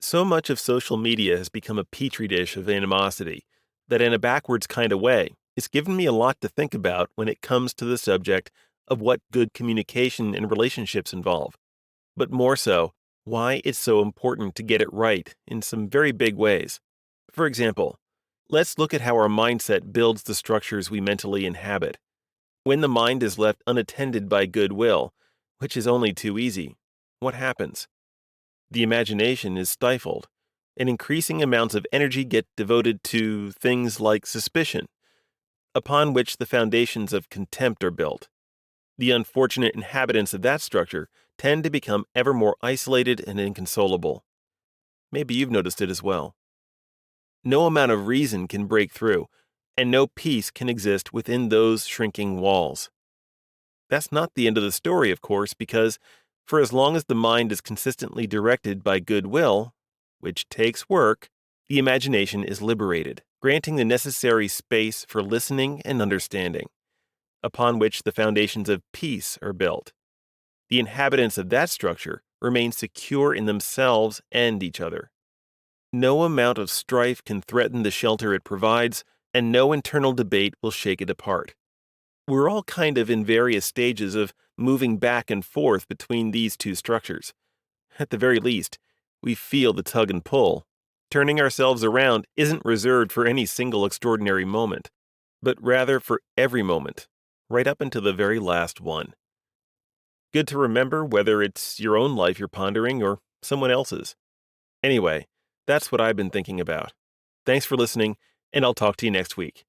So much of social media has become a petri dish of animosity that, in a backwards kind of way, it's given me a lot to think about when it comes to the subject of what good communication and relationships involve, but more so, why it's so important to get it right in some very big ways. For example, let's look at how our mindset builds the structures we mentally inhabit. When the mind is left unattended by goodwill, which is only too easy, what happens? The imagination is stifled, and increasing amounts of energy get devoted to things like suspicion, upon which the foundations of contempt are built. The unfortunate inhabitants of that structure tend to become ever more isolated and inconsolable. Maybe you've noticed it as well. No amount of reason can break through, and no peace can exist within those shrinking walls. That's not the end of the story, of course, because for as long as the mind is consistently directed by goodwill, which takes work, the imagination is liberated, granting the necessary space for listening and understanding, upon which the foundations of peace are built. The inhabitants of that structure remain secure in themselves and each other. No amount of strife can threaten the shelter it provides, and no internal debate will shake it apart. We're all kind of in various stages of moving back and forth between these two structures. At the very least, we feel the tug and pull. Turning ourselves around isn't reserved for any single extraordinary moment, but rather for every moment, right up until the very last one. Good to remember whether it's your own life you're pondering or someone else's. Anyway, that's what I've been thinking about. Thanks for listening, and I'll talk to you next week.